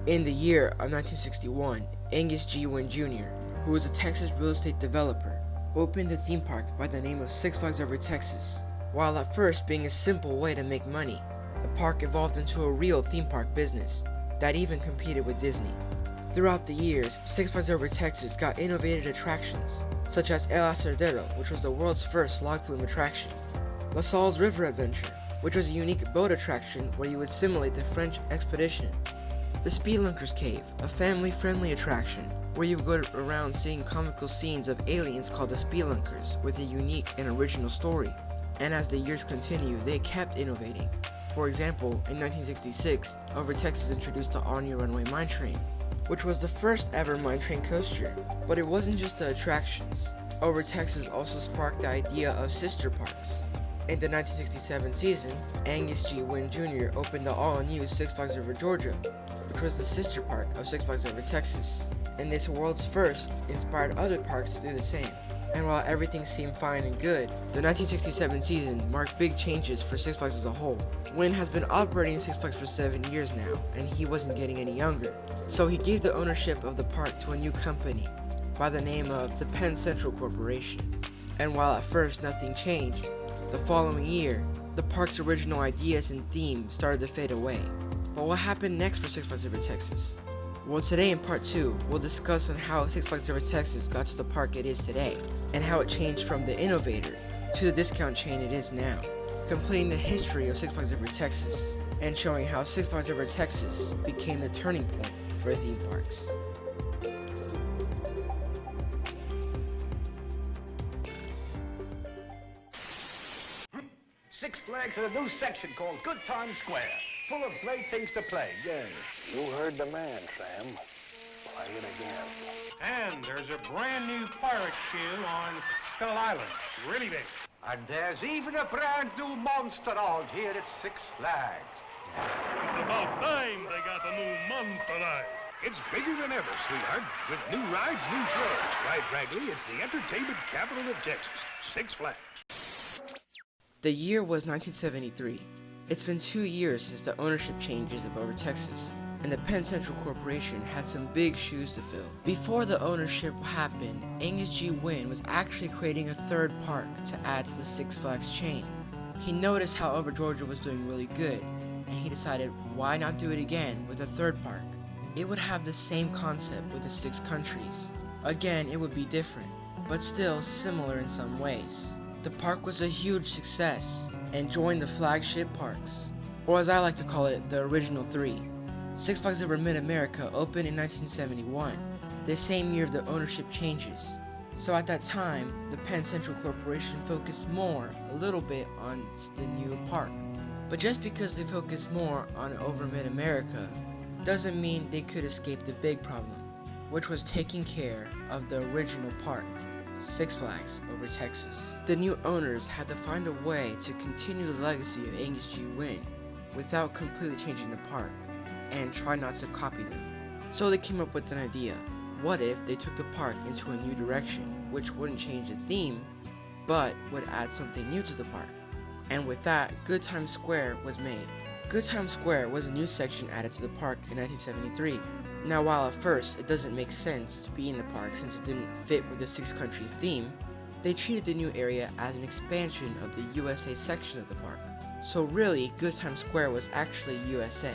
In the year of 1961, Angus G. Wynn Jr., who was a Texas real estate developer, opened a theme park by the name of Six Flags Over Texas. While at first being a simple way to make money, the park evolved into a real theme park business that even competed with Disney. Throughout the years, Six Flags Over Texas got innovative attractions, such as El Acerdero, which was the world's first log flume attraction, La Salle's River Adventure, which was a unique boat attraction where you would simulate the French expedition, the Spelunker's Cave, a family-friendly attraction where you would go around seeing comical scenes of aliens called the Spelunkers with a unique and original story. And as the years continue, they kept innovating. For example, in 1966, Over Texas introduced the all-new runway mine train, which was the first ever mine train coaster. But it wasn't just the attractions. Over Texas also sparked the idea of sister parks. In the 1967 season, Angus G. Wynn Jr. opened the all-new Six Flags Over Georgia, which was the sister park of Six Flags Over Texas. And this world's first inspired other parks to do the same. And while everything seemed fine and good, the 1967 season marked big changes for Six Flags as a whole. Wynn has been operating Six Flags for 7 years now, and he wasn't getting any younger. So he gave the ownership of the park to a new company by the name of the Penn Central Corporation. And while at first nothing changed, the following year, the park's original ideas and theme started to fade away. But what happened next for Six Flags Over Texas? Well, today in part 2, we'll discuss on how Six Flags Over Texas got to the park it is today, and how it changed from the innovator to the discount chain it is now, completing the history of Six Flags Over Texas, and showing how Six Flags Over Texas became the turning point for theme parks. Six Flags has a new section called Good Time Square, full of great things to play. Yes, you heard the man, Sam. Play it again. And there's a brand new pirate shoe on Skull Island. Really big. And there's even a brand new monster out here at Six Flags. It's about time they got a new monster ride. It's bigger than ever, sweetheart. With new rides, new thrills. Quite frankly, it's the entertainment capital of Texas. Six Flags. The year was 1973. It's been 2 years since the ownership changes of Over Texas, and the Penn Central Corporation had some big shoes to fill. Before the ownership happened, Angus G. Wynn was actually creating a third park to add to the Six Flags chain. He noticed how Over Georgia was doing really good, and he decided why not do it again with a third park. It would have the same concept with the 6 countries. Again, it would be different, but still similar in some ways. The park was a huge success and joined the flagship parks, or as I like to call it, the original 3. Six Flags Over Mid-America opened in 1971, the same year of the ownership changes. So at that time, the Penn Central Corporation focused a little bit on the new park. But just because they focused more on Over Mid-America doesn't mean they could escape the big problem, which was taking care of the original park, Six Flags Over Texas. The new owners had to find a way to continue the legacy of Angus G. Wynn without completely changing the park, and try not to copy them. So they came up with an idea. What if they took the park into a new direction, which wouldn't change the theme, but would add something new to the park? And with that, Good Time Square was made. Good Time Square was a new section added to the park in 1973. Now, while at first it doesn't make sense to be in the park since it didn't fit with the 6 countries theme, they treated the new area as an expansion of the USA section of the park. So really, Good Time Square was actually USA.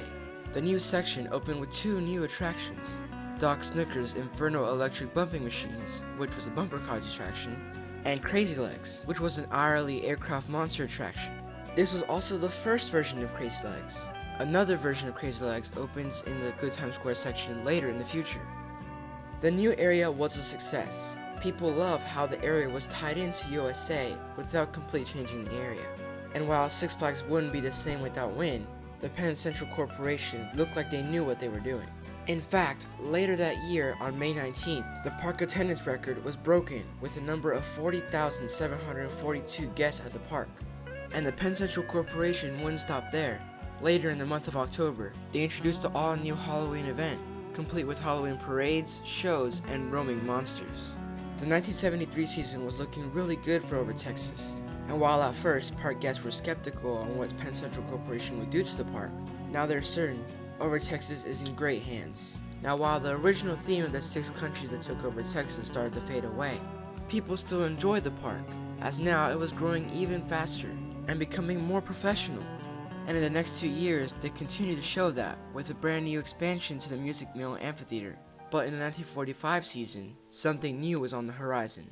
The new section opened with 2 new attractions: Doc Snooker's Inferno Electric Bumping Machines, which was a bumper cars attraction, and Crazy Legs, which was an hourly aircraft monster attraction. This was also the first version of Crazy Legs. Another version of Crazy Legs opens in the Good Time Square section later in the future. The new area was a success. People loved how the area was tied into USA without completely changing the area. And while Six Flags wouldn't be the same without Wynn, the Penn Central Corporation looked like they knew what they were doing. In fact, later that year, on May 19th, the park attendance record was broken with a number of 40,742 guests at the park. And the Penn Central Corporation wouldn't stop there. Later in the month of October, they introduced the all-new Halloween event, complete with Halloween parades, shows, and roaming monsters. The 1973 season was looking really good for Over Texas, and while at first park guests were skeptical on what Penn Central Corporation would do to the park, now they're certain Over Texas is in great hands. Now, while the original theme of the 6 countries that took over Texas started to fade away, people still enjoyed the park, as now it was growing even faster and becoming more professional. And in the next 2 years, they continued to show that with a brand new expansion to the Music Mill Amphitheater. But in the 1945 season, something new was on the horizon.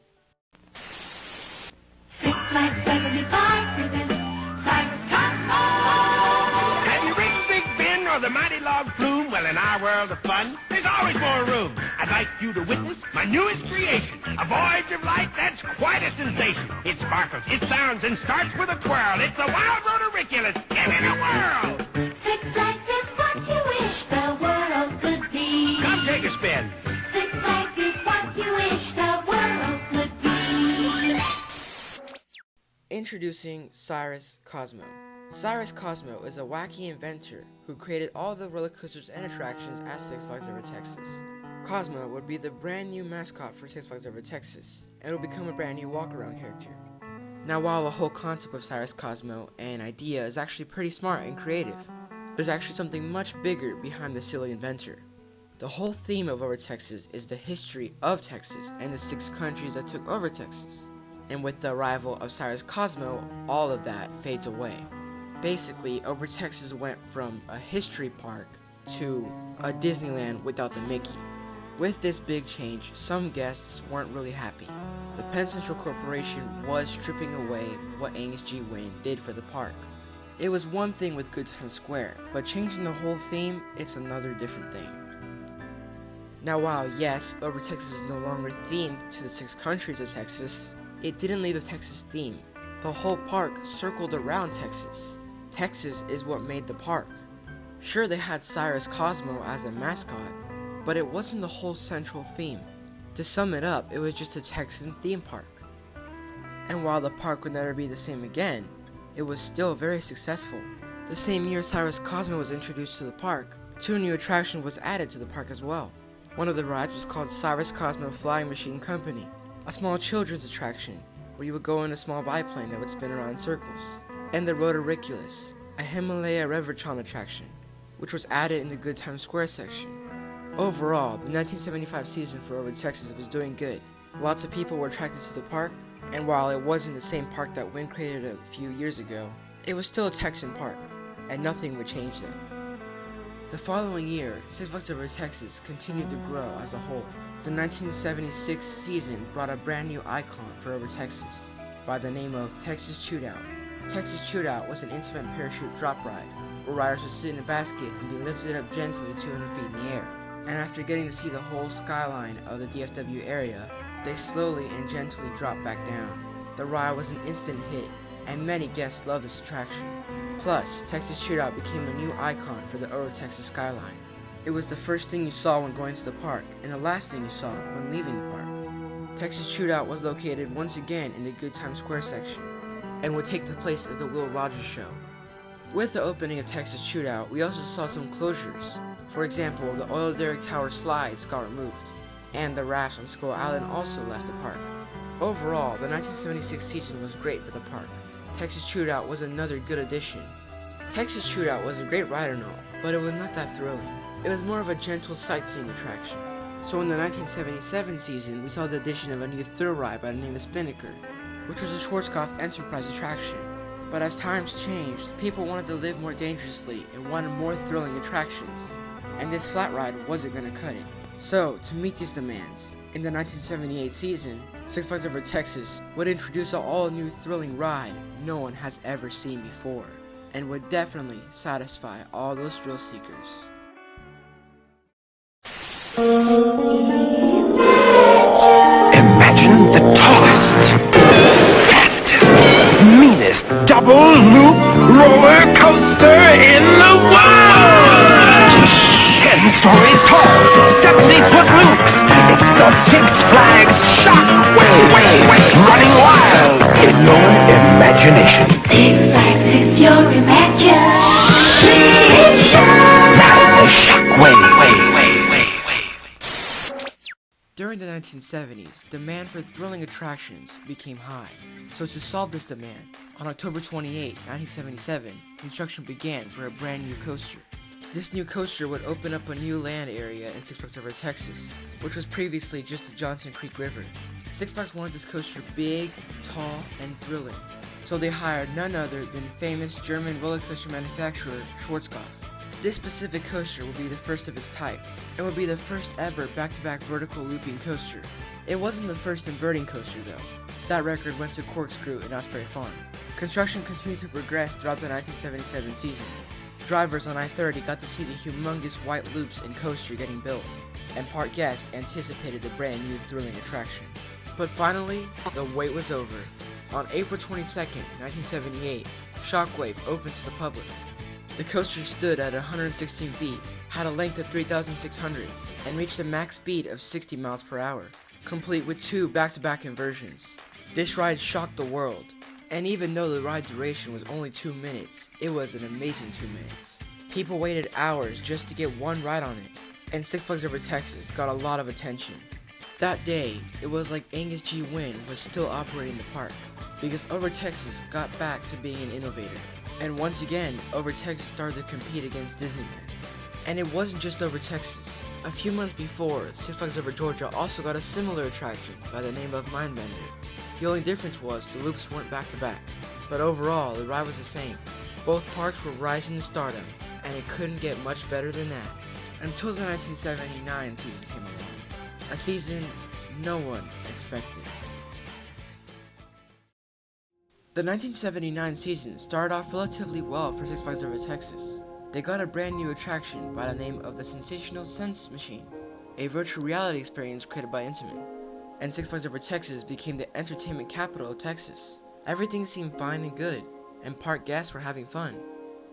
Have you ridden Big Ben or the mighty log flume? Well, in our world of fun, there's always more room. I'd like you to witness my newest creation, a voyage of light that's quite a sensation. It sparkles, it sounds, and starts with a twirl. It's the wild rotoriculus. Give it a whirl. Six Flags is what you wish the world could be. Come take a spin. Six Flags is what you wish the world could be. Introducing Cyrus Cosmo. Cyrus Cosmo is a wacky inventor who created all the roller coasters and attractions at Six Flags Over Texas. Cosmo would be the brand new mascot for Six Flags Over Texas, and would become a brand new walk-around character. Now, while the whole concept of Cyrus Cosmo and idea is actually pretty smart and creative, there's actually something much bigger behind the silly inventor. The whole theme of Over Texas is the history of Texas and the 6 countries that took over Texas. And with the arrival of Cyrus Cosmo, all of that fades away. Basically, Over Texas went from a history park to a Disneyland without the Mickey. With this big change, some guests weren't really happy. The Penn Central Corporation was stripping away what Angus G. Wynn did for the park. It was one thing with Good Times Square, but changing the whole theme, it's another different thing. Now, while yes, Over Texas is no longer themed to the 6 countries of Texas, it didn't leave a Texas theme. The whole park circled around Texas. Texas is what made the park. Sure, they had Cyrus Cosmo as a mascot, but it wasn't the whole central theme. To sum it up, it was just a Texan theme park. And while the park would never be the same again, it was still very successful. The same year Cyrus Cosmo was introduced to the park, 2 new attractions was added to the park as well. One of the rides was called Cyrus Cosmo Flying Machine Company, a small children's attraction where you would go in a small biplane that would spin around in circles, and the Rotoriculus, a Himalaya Reverchon attraction, which was added in the Good Times Square section. Overall, the 1975 season for Over Texas was doing good. Lots of people were attracted to the park, and while it wasn't the same park that Wynn created a few years ago, it was still a Texan park, and nothing would change that. The following year, Six Flags Over Texas continued to grow as a whole. The 1976 season brought a brand new icon for Over Texas by the name of Texas Chute Out. Texas Chute Out was an intimate parachute drop ride, where riders would sit in a basket and be lifted up gently 200 feet in the air. And after getting to see the whole skyline of the DFW area, they slowly and gently dropped back down. The ride was an instant hit, and many guests loved this attraction. Plus, Texas Chute Out became a new icon for the Over Texas skyline. It was the first thing you saw when going to the park, and the last thing you saw when leaving the park. Texas Chute Out was located once again in the Good Times Square section, and would take the place of the Will Rogers Show. With the opening of Texas Chute Out, we also saw some closures. For example, the Oil Derrick Tower slides got removed, and the rafts on Skull Island also left the park. Overall, the 1976 season was great for the park. Texas Chute Out was another good addition. Texas Chute Out was a great ride and all, but it was not that thrilling. It was more of a gentle sightseeing attraction. So in the 1977 season, we saw the addition of a new thrill ride by the name of Spinnaker, which was a Schwarzkopf Enterprise attraction. But as times changed, people wanted to live more dangerously and wanted more thrilling attractions, and this flat ride wasn't going to cut it. So, to meet these demands, in the 1978 season, Six Flags Over Texas would introduce an all-new thrilling ride no one has ever seen before, and would definitely satisfy all those thrill seekers. Imagine the tallest, fastest, meanest double-loop roller coaster in the world! 10 stories tall, 70-foot loops. It's the Six Flags Shockwave, running wild in your imagination. Six Flags is your imagination. Now the Shockwave. During the 1970s, demand for thrilling attractions became high. So to solve this demand, on October 28, 1977, construction began for a brand new coaster. This new coaster would open up a new land area in Six Flags Over Texas, which was previously just the Johnson Creek River. Six Flags wanted this coaster big, tall, and thrilling, so they hired none other than famous German roller coaster manufacturer Schwarzkopf. This specific coaster would be the first of its type, and would be the first ever back-to-back vertical looping coaster. It wasn't the first inverting coaster though. That record went to Corkscrew in Osprey Farm. Construction continued to progress throughout the 1977 season. Drivers on I-30 got to see the humongous white loops and coaster getting built, and park guests anticipated the brand new thrilling attraction. But finally, the wait was over. On April 22nd, 1978, Shockwave opened to the public. The coaster stood at 116 feet, had a length of 3,600, and reached a max speed of 60 miles per hour, complete with 2 back-to-back inversions. This ride shocked the world, and even though the ride duration was only 2 minutes, it was an amazing 2 minutes. People waited hours just to get one ride on it, and Six Flags Over Texas got a lot of attention. That day, it was like Angus G. Wynn was still operating the park, because Over Texas got back to being an innovator. And once again, Over Texas started to compete against Disneyland. And it wasn't just Over Texas. A few months before, Six Flags Over Georgia also got a similar attraction by the name of Mindbender. The only difference was the loops weren't back to back, but overall the ride was the same. Both parks were rising to stardom, and it couldn't get much better than that. Until the 1979 season came along, a season no one expected. The 1979 season started off relatively well for Six Flags Over Texas. They got a brand new attraction by the name of the Sensational Sense Machine, a virtual reality experience created by Intamin, and Six Flags Over Texas became the entertainment capital of Texas. Everything seemed fine and good, and park guests were having fun.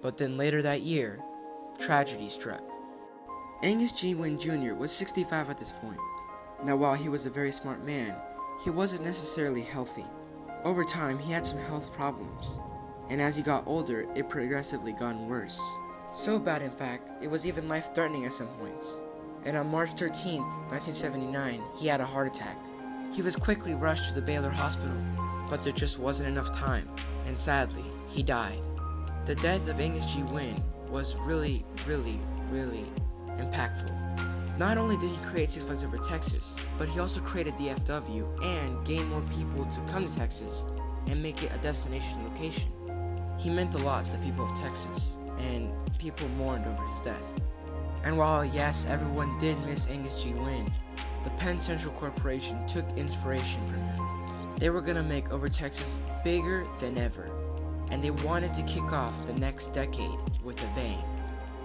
But then later that year, tragedy struck. Angus G. Wynn Jr. was 65 at this point. Now while he was a very smart man, he wasn't necessarily healthy. Over time, he had some health problems, and as he got older, it progressively gotten worse. So bad, in fact, it was even life-threatening at some points. And on March 13, 1979, he had a heart attack. He was quickly rushed to the Baylor Hospital, but there just wasn't enough time, and sadly, he died. The death of Angus G. Wynn was really impactful. Not only did he create Six Flags Over Texas, but he also created DFW and gained more people to come to Texas and make it a destination location. He meant a lot to the people of Texas, and people mourned over his death. And while yes, everyone did miss Angus G. Wynn, the Penn Central Corporation took inspiration from him. They were gonna make Over Texas bigger than ever, and they wanted to kick off the next decade with a bang.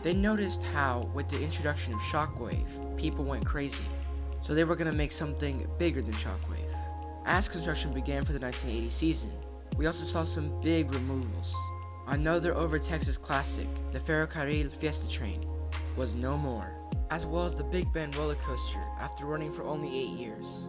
They noticed how, with the introduction of Shockwave, people went crazy, so they were gonna make something bigger than Shockwave. As construction began for the 1980 season, we also saw some big removals. Another Over Texas classic, the Ferrocarril Fiesta Train, was no more, as well as the Big Bend roller coaster after running for only 8 years.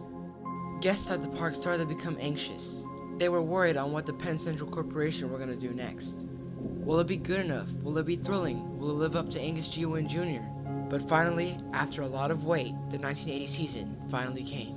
Guests at the park started to become anxious. They were worried on what the Penn Central Corporation were going to do next. Will it be good enough? Will it be thrilling? Will it live up to Angus G. Wynn Jr.? But finally, after a lot of wait, the 1980 season finally came.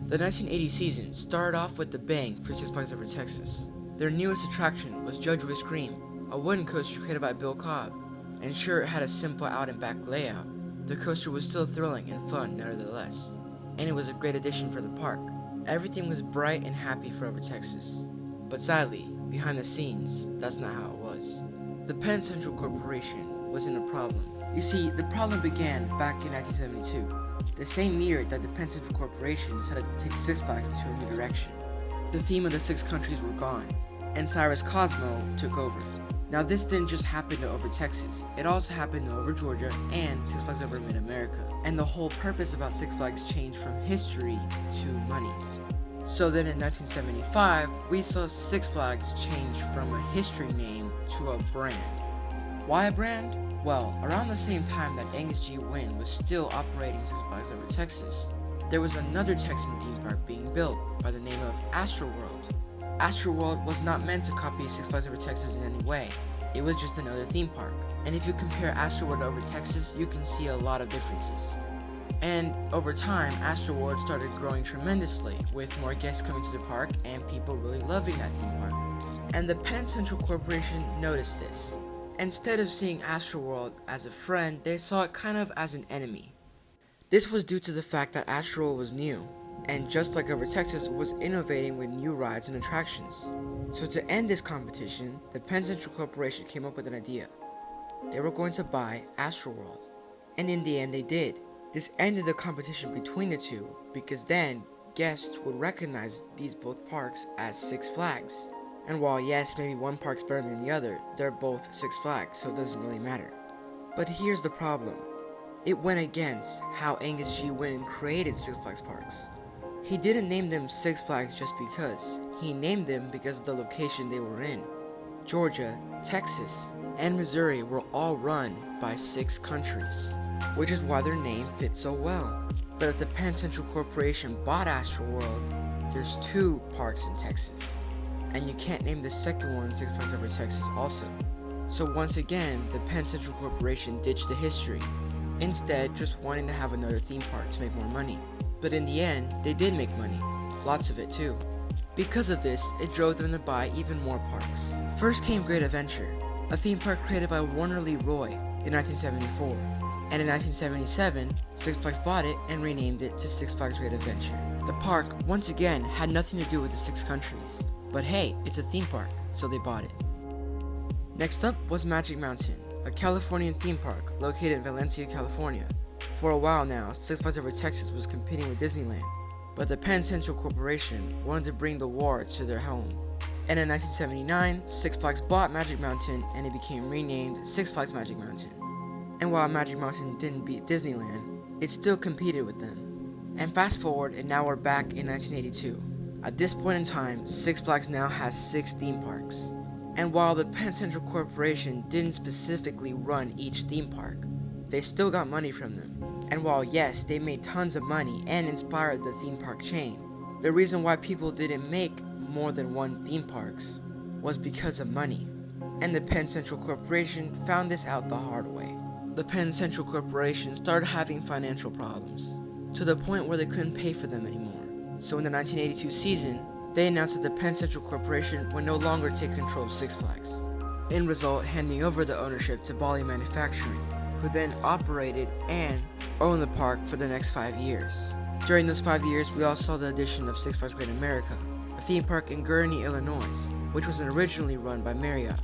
The 1980 season started off with the bang for Six Flags Over Texas. Their newest attraction was Judge with Scream, a wooden coaster created by Bill Cobb. And sure, it had a simple out and back layout, the coaster was still thrilling and fun nevertheless. And it was a great addition for the park. Everything was bright and happy for Over Texas. But sadly, behind the scenes, that's not how it was. The Penn Central Corporation was in a problem. You see, the problem began back in 1972, the same year that the Penn Central Corporation decided to take Six Flags into a new direction. The theme of the 6 countries were gone, and Cyrus Cosmo took over. Now this didn't just happen to Over Texas, it also happened to Over Georgia and Six Flags Over Mid-America. And the whole purpose about Six Flags changed from history to money. So then in 1975, we saw Six Flags change from a history name to a brand. Why a brand? Well, around the same time that Angus G. Wynn was still operating Six Flags Over Texas, there was another Texan theme park being built by the name of Astroworld. Astroworld was not meant to copy Six Flags Over Texas in any way. It was just another theme park. And if you compare Astroworld to Over Texas, you can see a lot of differences. And over time, Astroworld started growing tremendously, with more guests coming to the park and people really loving that theme park. And the Penn Central Corporation noticed this, Instead of seeing Astroworld as a friend, they saw it kind of as an enemy. This was due to the fact that Astroworld was new, and just like Over Texas, was innovating with new rides and attractions. So to end this competition, the Penn Central Corporation came up with an idea. They were going to buy Astroworld, and in the end they did. This ended the competition between the two, because then guests would recognize these both parks as Six Flags. And while yes, maybe one park's better than the other, they're both Six Flags, so it doesn't really matter. But here's the problem. It went against how Angus G. Wynn created Six Flags parks. He didn't name them Six Flags just because. He named them because of the location they were in. Georgia, Texas, and Missouri were all run by 6 countries, which is why their name fits so well. But if the Penn Central Corporation bought Astroworld, there's 2 parks in Texas, and you can't name the second one Six Flags Over Texas also. So once again, the Penn Central Corporation ditched the history, instead just wanting to have another theme park to make more money. But in the end, they did make money, lots of it too. Because of this, it drove them to buy even more parks. First came Great Adventure, a theme park created by Warner Lee Roy in 1974. And in 1977, Six Flags bought it and renamed it to Six Flags Great Adventure. The park, once again, had nothing to do with the 6 countries. But hey, it's a theme park, so they bought it. Next up was Magic Mountain, a Californian theme park located in Valencia, California. For a while now, Six Flags Over Texas was competing with Disneyland, but the Penn Central Corporation wanted to bring the war to their home. And in 1979, Six Flags bought Magic Mountain and it became renamed Six Flags Magic Mountain. And while Magic Mountain didn't beat Disneyland, it still competed with them. And fast forward, and now we're back in 1982. At this point in time, Six Flags now has 6 theme parks. And while the Penn Central Corporation didn't specifically run each theme park, they still got money from them. And while yes, they made tons of money and inspired the theme park chain, the reason why people didn't make more than 1 theme parks was because of money. And the Penn Central Corporation found this out the hard way. The Penn Central Corporation started having financial problems, to the point where they couldn't pay for them anymore. So in the 1982 season, they announced that the Penn Central Corporation would no longer take control of Six Flags, in result handing over the ownership to Bally Manufacturing, who then operated and owned the park for the next 5 years. During those 5 years, we also saw the addition of Six Flags Great America, a theme park in Gurnee, Illinois, which was originally run by Marriott.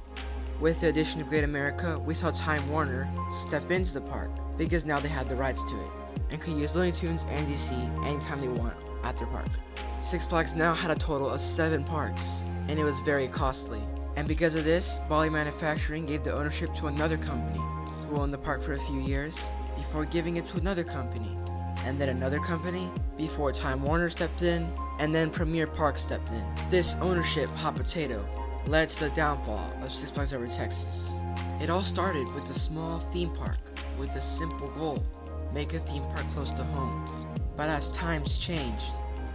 With the addition of Great America, we saw Time Warner step into the park, because now they had the rights to it, and could use Looney Tunes and DC anytime they want at their park. Six Flags now had a total of 7 parks, and it was very costly. And because of this, Bally Manufacturing gave the ownership to another company, who owned the park for a few years, before giving it to another company, and then another company, before Time Warner stepped in, and then Premier Parks stepped in. This ownership hot potato led to the downfall of Six Flags Over Texas. It all started with a small theme park with a simple goal: make a theme park close to home. But as times changed,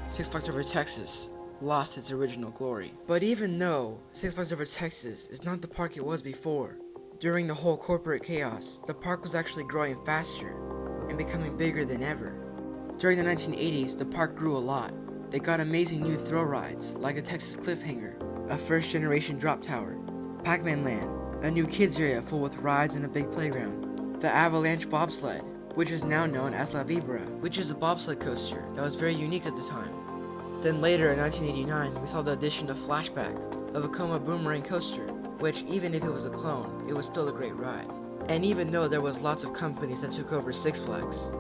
Six Flags Over Texas lost its original glory. But even though Six Flags Over Texas is not the park it was before, during the whole corporate chaos, the park was actually growing faster and becoming bigger than ever. During the 1980s, the park grew a lot. They got amazing new thrill rides, like the Texas Cliffhanger, a first-generation drop tower, Pac-Man Land, a new kids area full with rides and a big playground, the Avalanche Bobsled, which is now known as La Vibra, which is a bobsled coaster that was very unique at the time. Then later in 1989, we saw the addition of Flashback, a Vekoma Boomerang coaster, which even if it was a clone, it was still a great ride. And even though there was lots of companies that took over Six Flags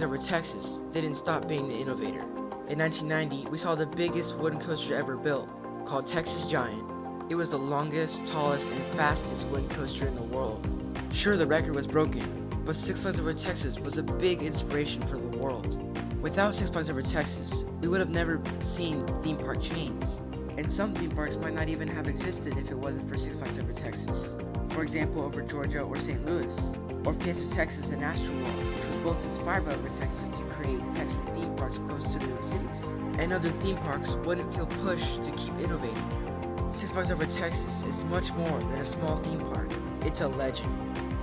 Over Texas didn't stop being the innovator. In 1990, we saw the biggest wooden coaster ever built, called Texas Giant. It was the longest, tallest, and fastest wooden coaster in the world. Sure, the record was broken, but Six Flags Over Texas was a big inspiration for the world. Without Six Flags Over Texas, we would have never seen theme park chains. And some theme parks might not even have existed if it wasn't for Six Flags Over Texas. For example, over Georgia or St. Louis, or Fiesta Texas and Astroworld, which was both inspired by Over Texas to create Texan theme parks close to their cities. And other theme parks wouldn't feel pushed to keep innovating. Six Flags Over Texas is much more than a small theme park. It's a legend.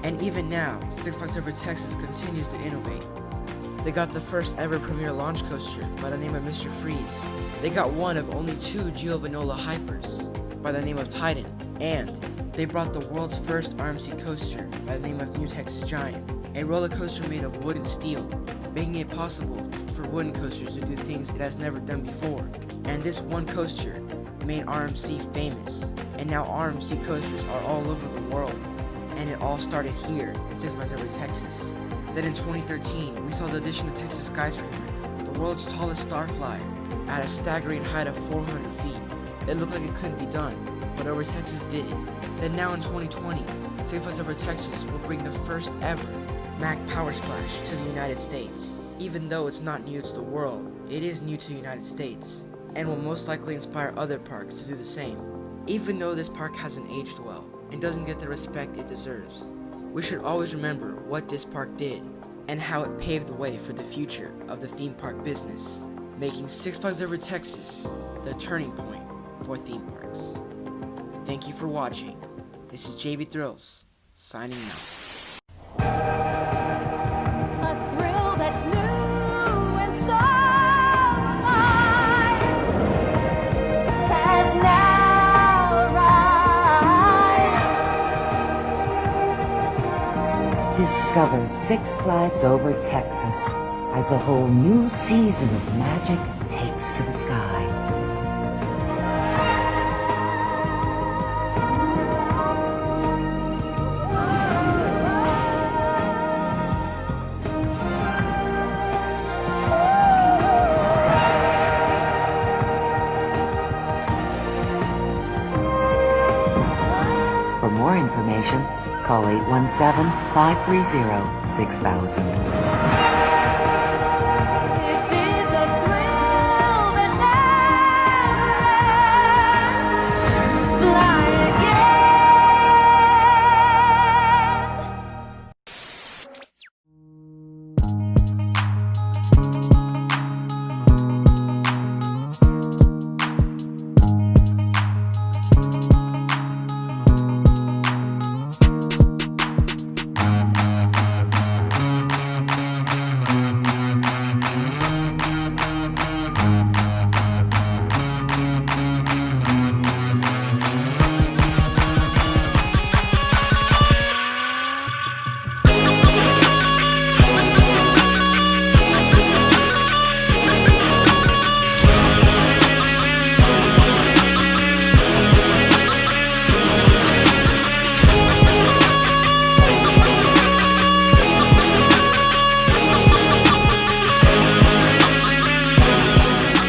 And even now, Six Flags Over Texas continues to innovate. They got the first ever premier launch coaster by the name of Mr. Freeze. They got one of only 2 Giovanola Hypers by the name of Titan. And they brought the world's first RMC coaster by the name of New Texas Giant, a roller coaster made of wood and steel, making it possible for wooden coasters to do things it has never done before. And this one coaster made RMC famous, and now RMC coasters are all over the world. And it all started here in 650 Texas. Then in 2013, we saw the addition of Texas Skyscraper, the world's tallest star flyer, at a staggering height of 400 feet. It looked like it couldn't be done, but over Texas did it. Then now in 2020, 650 Texas will bring the first ever Mack Power Splash to the United States. Even though it's not new to the world, it is new to the United States, and will most likely inspire other parks to do the same. Even though this park hasn't aged well, and doesn't get the respect it deserves, we should always remember what this park did, and how it paved the way for the future of the theme park business, making 650 Texas the turning point for theme parks. Thank you for watching. This is JB Thrills, signing out. A thrill that's new and so alive has now arrived. Discover Six Flags Over Texas as a whole new season of magic takes to the sky. For more information, call 817-530-6000.